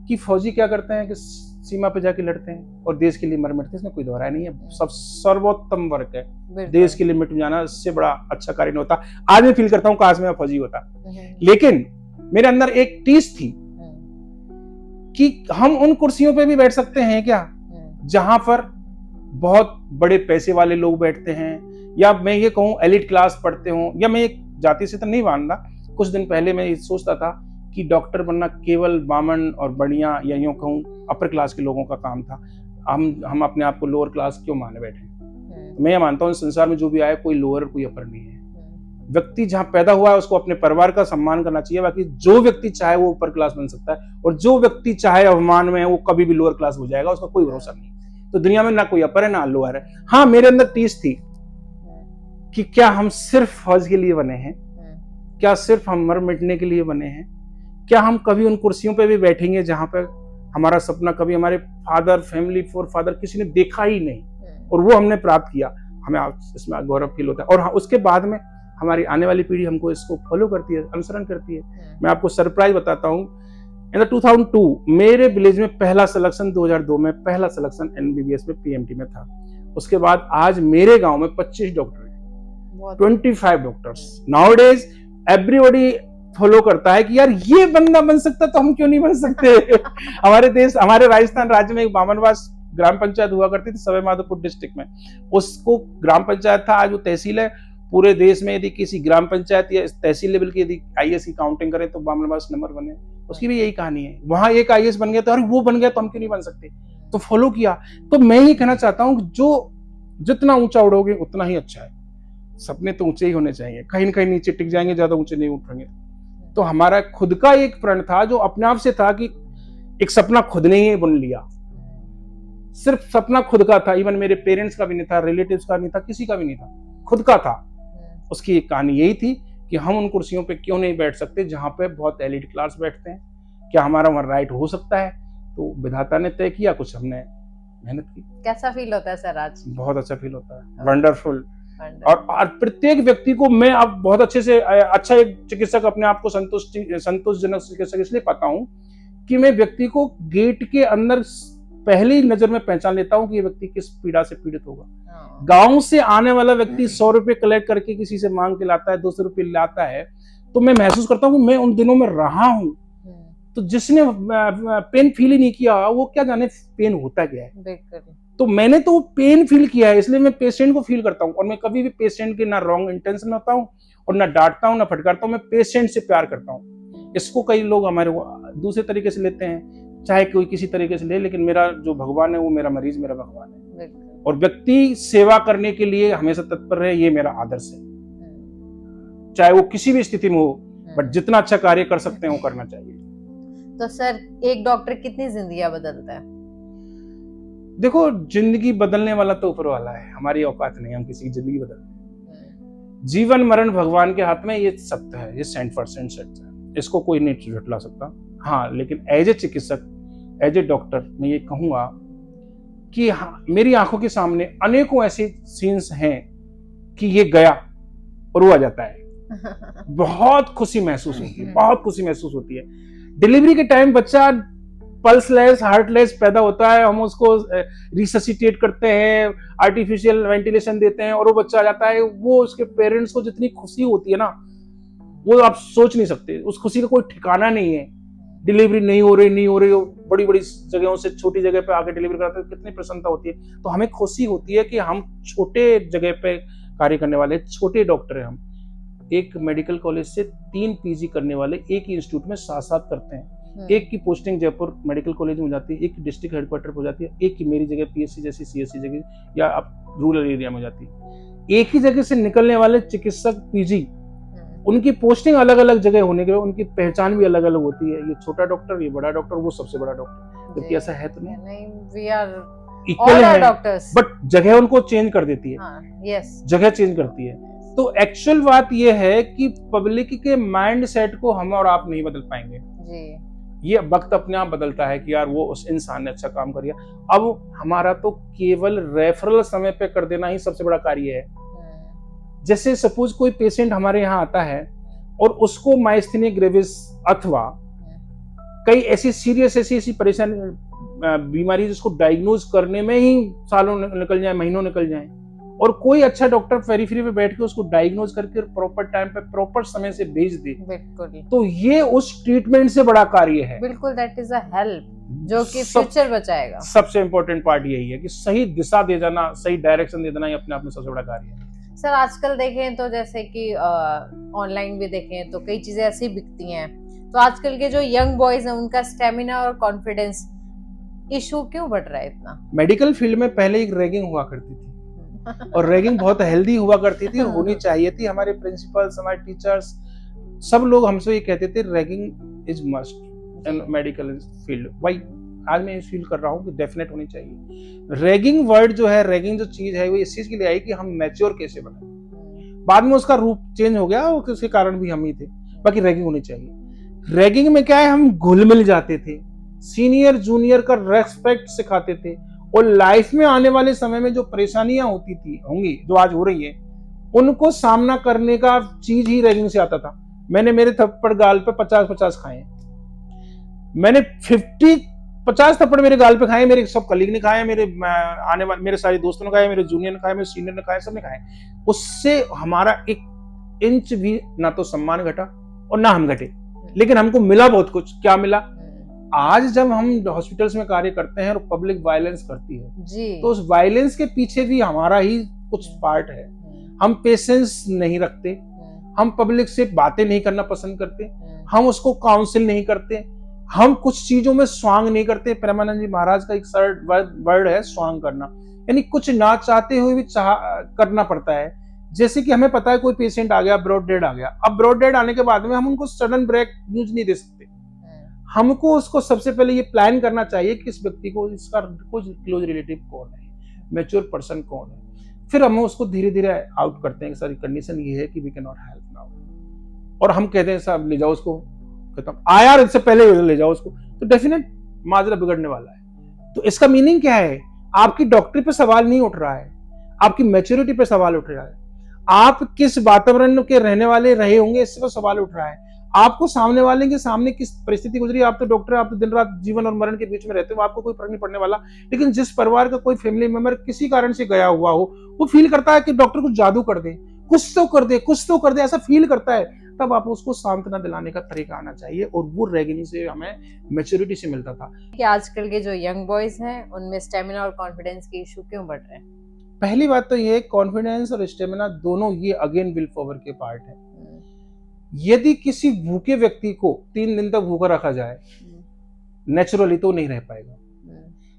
Speaker 2: कि फौजी क्या करते हैं कि सीमा पे जाके लड़ते हैं और देश के लिए मर मिटते हैं, इसमें कोई दोहराया नहीं है। सब सर्वोत्तम वर्क है, देश के लिए मिट जाना, इससे बड़ा अच्छा कार्य नहीं होता। आज मैं फील करता हूँ काश मैं फौजी होता, लेकिन मेरे अंदर एक टीस थी कि हम उन कुर्सियों पे भी बैठ सकते हैं क्या जहां पर बहुत बड़े पैसे वाले लोग बैठते हैं, या मैं ये कहूं एलिट क्लास पढ़ते हो, या मैं एक जाति से तो नहीं मानता। कुछ दिन पहले मैं ये सोचता था कि डॉक्टर बनना केवल बामन और बढ़िया या यूं कहूं अपर क्लास के लोगों का काम था। हम अपने आप को लोअर क्लास क्यों माने बैठे? मैं ये मानता हूँ संसार में जो भी आए कोई लोअर कोई अपर नहीं है। व्यक्ति जहां पैदा हुआ है उसको अपने परिवार का सम्मान करना चाहिए। बाकी जो व्यक्ति चाहे वो ऊपर क्लास बन सकता है और जो व्यक्ति चाहे अभिमान में है वो कभी भी लोअर क्लास हो जाएगा, उसका कोई भरोसा नहीं। तो दुनिया में ना कोई अपर है ना लोअर है। हाँ, मेरे अंदर टीस थी कि क्या हम सिर्फ फौज के लिए बने हैं, क्या सिर्फ हम मर मिटने के लिए बने हैं, क्या हम कभी उन कुर्सियों पे भी बैठेंगे जहां पे हमारा सपना कभी हमारे फादर फैमिली फादर किसी ने देखा ही नहीं और वो हमने प्राप्त किया। हमें इसमें गौरव फील होता है। और हाँ, उसके बाद में हमारी आने वाली पीढ़ी हमको इसको फॉलो करती है, अनुसरण करती है। मैं आपको सरप्राइज बताता हूँ, इन 2002 मेरे विलेज में पहला सिलेक्शन, 2002 में पहला सिलेक्शन एमबीबीएस में पीएमटी में था। उसके बाद आज मेरे गांव में 25 डॉक्टर हैं, 25 डॉक्टर्स। नाउडेज एवरीबॉडी फॉलो करता है कि यार ये बंदा बन सकता तो हम क्यों नहीं बन सकते। हमारे राजस्थान राज्य में एक बामनवास ग्राम पंचायत हुआ करती थी सवाई माधोपुर डिस्ट्रिक्ट में। उसको ग्राम पंचायत था, आज वो तहसील है। पूरे देश में यदि किसी ग्राम पंचायत या तहसील लेवल की यदि आईएएस की काउंटिंग करें तो बामनवास नंबर 1 है। उसकी भी यही कहानी है। वहां एक आईएएस बन गया तो अरे वो बन गया तो हम क्यों नहीं बन सकते, तो फॉलो किया। तो मैं ये कहना चाहता हूँ जो जितना ऊंचा उड़ोगे उतना ही अच्छा है। सपने तो ऊंचे ही होने चाहिए, कहीं ना कहीं नीचे टिक जाएंगे, ज्यादा ऊंचे नहीं उठेंगे। तो हमारा खुद का एक प्रण था जो अपने आप से था कि एक सपना खुद ने ही बुन लिया। सिर्फ सपना खुद का था, इवन मेरे पेरेंट्स का भी नहीं था, रिलेटिव्स का नहीं था, किसी का भी नहीं था, खुद का था। उसकी एक कहानी यही थी कि हम उन कुर्सियों पे क्यों नहीं बैठ सकते जहां पे बहुत एलिट क्लास बैठते हैं। क्या हमारा वहां राइट हो सकता है? तो विधाता ने तय किया, कुछ हमने मेहनत की।
Speaker 1: कैसा फील होता है सर आज?
Speaker 2: बहुत अच्छा फील होता है, वंडरफुल। और प्रत्येक व्यक्ति को मैं अब बहुत अच्छे से अच्छा एक चिकित्सक अपने आप को संतोषजनक चिकित्सक इसलिए पाता हूं कि मैं व्यक्ति को गेट के अंदर पहली नजर में पहचान लेता हूं कि ये व्यक्ति किस पीड़ा से पीड़ित होगा। गांव से आने वाला व्यक्ति 100 रुपए कलेक्ट करके किसी से मांग के लाता है, 200 रुपए लाता है, तो मैं महसूस करता हूं कि मैं उन दिनों में रहा हूं। तो जिसने पेन फील ही नहीं किया वो क्या जाने पेन होता क्या है। तो मैंने तो पेन फील किया है, इसलिए मैं पेशेंट को फील करता हूँ। और मैं कभी भी पेशेंट के ना रॉन्ग इंटेंशन में होता हूँ और ना डांटता हूँ ना फटकारता हूँ। मैं पेशेंट से प्यार करता हूँ। इसको कई लोग हमारे दूसरे तरीके से लेते हैं, चाहे कोई किसी तरीके से ले, लेकिन मेरा जो भगवान है वो मेरा मरीज मेरा भगवान है। और व्यक्ति सेवा करने के लिए हमेशा तत्पर है, ये मेरा आदर्श है, चाहे वो किसी भी स्थिति में हो। बट जितना अच्छा कार्य कर सकते हैं वो करना चाहिए।
Speaker 1: तो सर, एक डॉक्टर कितनी जिंदगियां बदलता है?
Speaker 2: देखो, जिंदगी बदलने वाला तो ऊपर वाला है, हमारी औकात नहीं हम किसी की जिंदगी बदलने। जीवन मरण भगवान के हाथ में, ये सत्य है, ये 100% सत्य है, इसको कोई नहीं झुठला सकता। हाँ, लेकिन एज ए चिकित्सक, एज ए डॉक्टर मैं ये कहूंगा कि हाँ, मेरी आंखों के सामने अनेकों ऐसे सीन्स हैं कि ये गया और वो आ जाता है। बहुत खुशी महसूस होती है, बहुत खुशी महसूस होती है। डिलीवरी के टाइम बच्चा पल्सलेस हार्टलेस पैदा होता है, हम उसको रिससिटेट करते हैं, आर्टिफिशियल वेंटिलेशन देते हैं और वो बच्चा आ जाता है। वो उसके पेरेंट्स को जितनी खुशी होती है ना, वो आप सोच नहीं सकते। उस खुशी का कोई ठिकाना नहीं है। डिलीवरी नहीं हो रही, बड़ी बड़ी जगहों से छोटी जगह पे आके डिलीवरी कराते हैं, कितनी प्रसन्नता होती है। तो हमें खुशी होती है कि हम छोटे जगह पे कार्य करने वाले छोटे डॉक्टर हैं। हम एक मेडिकल कॉलेज से 3 पीजी करने वाले एक ही इंस्टीट्यूट में साथ साथ करते हैं। एक की पोस्टिंग जयपुर मेडिकल कॉलेज में हो जाती है, एक की डिस्ट्रिक्ट हेडक्वार्टर पर हो जाती है, एक की मेरी जगह पीएससी जैसी सीएससी जगह या अब रूरल एरिया में हो जाती है। एक ही जगह से निकलने वाले चिकित्सक पीजी, उनकी पोस्टिंग अलग अलग जगह होने के बाद उनकी पहचान भी अलग अलग होती है। ये छोटा डॉक्टर, ये बड़ा डॉक्टर, वो सबसे बड़ा डॉक्टर, जबकि ऐसा है तो नहीं।
Speaker 1: वी आर
Speaker 2: इक्वल है, बट जगह उनको चेंज कर देती है। जगह चेंज करती है। तो एक्चुअल बात यह है कि पब्लिक के माइंड सेट को हम और आप नहीं बदल पाएंगे जी। ये वक्त अपने आप बदलता है कि यार वो उस इंसान ने अच्छा काम किया। अब हमारा तो केवल रेफरल समय पे कर देना ही सबसे बड़ा कार्य है। जैसे सपोज कोई पेशेंट हमारे यहाँ आता है और उसको माइस्थेनिया ग्रेविस अथवा कई ऐसी सीरियस ऐसी परेशानी बीमारी जिसको डायग्नोज करने में ही सालों निकल जाए, महीनों निकल जाए, और कोई अच्छा डॉक्टर पेरिफेरी पे बैठ के उसको डायग्नोज करके प्रॉपर टाइम पे प्रॉपर समय से भेज दे, बिल्कुल, तो ये उस ट्रीटमेंट से बड़ा कार्य है। बिल्कुल, दैट इज अ हेल्प जो कि फ्यूचर बचाएगा। सबसे इंपॉर्टेंट पार्ट यही है कि सही दिशा दे देना, सही डायरेक्शन दे देना, ये अपने आप में सबसे बड़ा कार्य है। सर, आजकल देखें तो जैसे कि ऑनलाइन भी देखें तो कई चीजें ऐसी बिकती हैं, तो आजकल के जो यंग बॉयज हैं उनका स्टेमिना और कॉन्फिडेंस इशू क्यों बढ़ रहा है इतना? मेडिकल फील्ड में पहले एक रैगिंग हुआ करती थी और रैगिंग बहुत हेल्दी हुआ करती थी, होनी चाहिए थी। हमारे प्रिंसिपल्स, हमारे टीचर्स, सब लोग हमसे ये कहते थे ragging is must in medical field. भाई आज मैं फील कर रहा हूँ कि डेफिनेट होनी चाहिए। रैगिंग वर्ड जो है, रैगिंग जो चीज है, वो इस चीज के लिए आई कि हम मैच्योर कैसे बने। बाद में उसका रूप चेंज हो गया और उसके कारण भी हम ही थे, बाकी रैगिंग होनी चाहिए। रैगिंग में क्या है, हम घुल मिल जाते थे, सीनियर जूनियर का रेस्पेक्ट सिखाते थे, और लाइफ में आने वाले समय में जो परेशानियां होंगी जो आज हो रही है, उनको सामना करने का चीज ही रैगिंग से आता था। मैंने मेरे थप्पड़ गाल पे 50-50 खाए, मैंने 50 थप्पड़ मेरे गाल पे खाए, मेरे सब कलीग ने खाए, मेरे सारे दोस्तों ने खाए, मेरे जूनियर ने खाए, मेरे सीनियर ने खाए, सबने खाए। उससे हमारा 1 इंच भी ना तो सम्मान घटा और ना हम घटे, लेकिन हमको मिला बहुत कुछ। क्या मिला? आज जब हम हॉस्पिटल्स में कार्य करते हैं और पब्लिक वायलेंस करती है जी, तो उस वायलेंस के पीछे भी हमारा ही कुछ पार्ट है। हम पेशेंस नहीं रखते, हम पब्लिक से बातें नहीं करना पसंद करते, हम उसको काउंसिल नहीं करते, हम कुछ चीजों में स्वांग नहीं करते। प्रेमानंद जी महाराज का एक वर्ड है स्वांग करना, यानी कुछ ना चाहते हुए भी करना पड़ता है। जैसे कि हमें पता है कोई पेशेंट आ गया, ब्रॉड डेड आ गया, अब ब्रॉड डेड आने के बाद में हम उनको सडन ब्रेक न्यूज नहीं दे सकते। हमको उसको सबसे पहले ये प्लान करना चाहिए कि इस व्यक्ति को इसका कुछ क्लोज रिलेटिव कौन है, मैच्योर पर्सन कौन है, फिर हम उसको धीरे धीरे आउट करते हैं। सारी कंडीशन ये है कि we can not help now, और हम कहते हैं साहब ले जाओ उसको, खत्म, आया इससे पहले ले जाओ उसको, तो डेफिनेट माजरा बिगड़ने वाला है। तो इसका मीनिंग क्या है? आपकी डॉक्टरी पे सवाल नहीं उठ रहा है, आपकी मैच्योरिटी पे सवाल उठ रहा है। आप किस वातावरण के रहने वाले रहे होंगे, इससे तो सवाल उठ रहा है। आपको सामने वाले के सामने किस परिस्थिति गुजरी, आप तो डॉक्टर, आप तो दिन रात जीवन और मरण के बीच में रहते हो, आपको कोई फर्क नहीं पड़ने वाला। लेकिन जिस परिवार का कोई फैमिली मेंबर किसी कारण से गया हुआ हो, वो फील करता है कि डॉक्टर कुछ जादू कर दे, कुछ तो कर दे, कुछ तो कर दे, ऐसा फील करता है। तब आप उसको सांत्वना दिलाने का तरीका आना चाहिए, और वो रेगिनी से हमें मैच्योरिटी से मिलता था।
Speaker 1: कि आजकल के जो यंग बॉयज हैं उनमें स्टेमिना और कॉन्फिडेंस के इशू क्यों बढ़ रहे हैं?
Speaker 2: पहली बात तो ये, कॉन्फिडेंस और स्टेमिना दोनों ये अगेन विल पावर के पार्ट है। यदि किसी भूखे व्यक्ति को 3 दिन तक भूखा रखा जाए नेचुरली, तो नहीं रह पाएगा।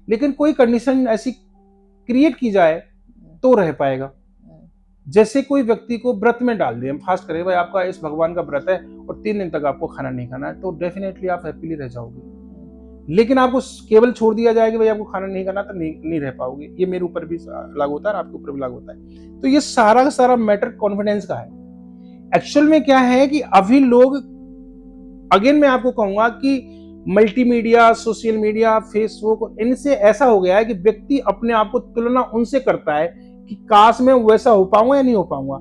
Speaker 2: लेकिन कोई कंडीशन ऐसी क्रिएट की जाए तो रह पाएगा। जैसे कोई व्यक्ति को व्रत में डाल दिए, हम फास्ट करें, भाई आपका इस भगवान का व्रत है और 3 दिन तक आपको खाना नहीं खाना है, तो डेफिनेटली आप हैप्पीली रह जाओगे। लेकिन आपको केवल छोड़ दिया जाए कि भाई आपको खाना नहीं खाना, तो नहीं रह पाओगे। ये मेरे ऊपर भी लागू होता है और आपके ऊपर भी लागू होता है। तो ये सारा का सारा मैटर कॉन्फिडेंस का है। एक्चुअल में क्या है कि अभी लोग, अगेन मैं आपको कहूंगा कि मल्टीमीडिया, सोशल मीडिया, फेसबुक, इनसे ऐसा हो गया है कि व्यक्ति अपने आप को तुलना उनसे करता है कि काश मैं वैसा हो पाऊंगा या नहीं हो पाऊंगा।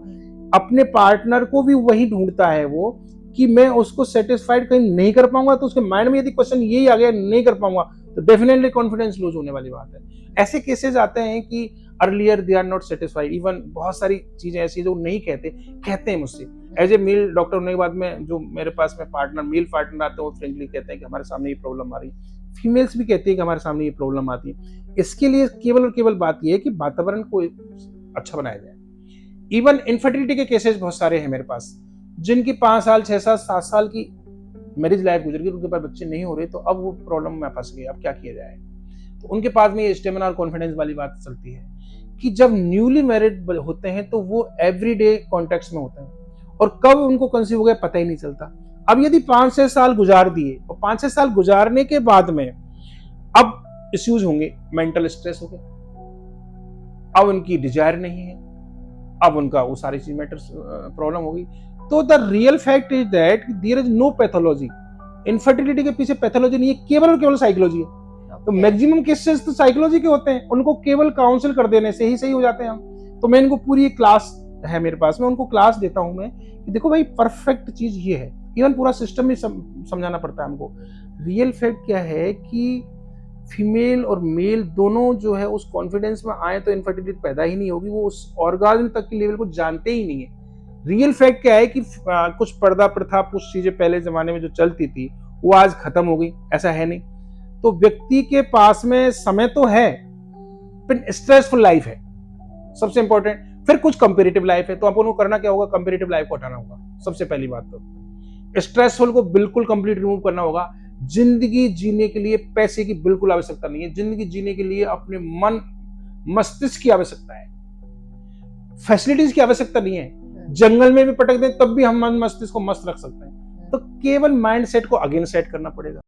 Speaker 2: अपने पार्टनर को भी वही ढूंढता है वो, कि मैं उसको सेटिस्फाइड कहीं नहीं कर पाऊंगा, तो उसके माइंड में यदि क्वेश्चन यही आ गया नहीं कर पाऊंगा, तो डेफिनेटली कॉन्फिडेंस लूज होने वाली बात है। ऐसे केसेस आते हैं कि earlier they are not satisfied, even बहुत सारी चीजें ऐसी जो नहीं कहते हैं मुझसे। एज ए मेल डॉक्टर होने के बाद में जो मेरे पास में पार्टनर, मेल पार्टनर आते हैं, वो फ्रेंकली कहते हैं कि हमारे सामने ये प्रॉब्लम आ रही है। फीमेल्स भी कहती है कि हमारे सामने ये प्रॉब्लम आती है। इसके लिए केवल और केवल बात यह है कि वातावरण को अच्छा बनाया जाए। इवन इनफर्टिलिटी के केसेस बहुत सारे हैं मेरे पास, जिनकी 5 साल, 6 साल, 7 साल की मैरिज लाइफ गुजर गई, उनके पास बच्चे नहीं हो रहे, तो अब वो प्रॉब्लम में फंस गए, अब क्या किया जाए। तो उनके पास में ये स्टेमिना और कॉन्फिडेंस वाली बात चलती है कि जब न्यूली मैरिड होते हैं तो वो एवरीडे कॉन्टेक्ट में होते हैं, और कब उनको कंसीव हो गया पता ही नहीं चलता। अब यदि 5-6 साल गुजार दिए, और 5-6 साल गुजारने के बाद में अब इश्यूज होंगे, मेंटल स्ट्रेस हो गया, अब उनकी डिजायर नहीं है, अब उनका वो सारी चीज मैटर प्रॉब्लम होगी। तो the real fact is that there is no pathology. Infertility के पीछे पैथोलॉजी नहीं है, केवल और केवल साइकोलॉजी है। तो मैक्सिमम केसेस तो साइकोलॉजी के होते हैं, उनको केवल काउंसिल कर देने से ही सही हो जाते हैं हम। तो मैं इनको पूरी एक क्लास है मेरे पास में, उनको क्लास देता हूं मैं कि देखो भाई परफेक्ट चीज ये है। इवन पूरा सिस्टम भी समझाना पड़ता है हमको। रियल फैक्ट क्या है कि फीमेल और मेल दोनों जो है उस कॉन्फिडेंस में आए तो इनफर्टिलिटी पैदा ही नहीं होगी, वो उस ऑर्गाज्म तक के लेवल को जानते ही नहीं है। रियल फैक्ट क्या है कि कुछ पर्दा प्रथा, कुछ चीजें पहले जमाने में जो चलती थी वो आज खत्म हो गई, ऐसा है नहीं। तो व्यक्ति के पास में समय तो है, पर स्ट्रेसफुल लाइफ है सबसे इंपॉर्टेंट। फिर कुछ कंपेरेटिव लाइफ है, तो अपन को करना क्या होगा, कंपेरेटिव लाइफ को हटाना होगा। सबसे पहली बात तो स्ट्रेसफुल को बिल्कुल कंप्लीट रिमूव करना होगा। जिंदगी जीने के लिए पैसे की बिल्कुल आवश्यकता नहीं है। जिंदगी जीने के लिए अपने मन मस्तिष्क की आवश्यकता है, फैसिलिटीज की आवश्यकता नहीं है। जंगल में भी पटक दें तब भी हम मन मस्तिष्क को मस्त रख सकते हैं। तो केवल माइंड सेट को अगेन सेट करना पड़ेगा।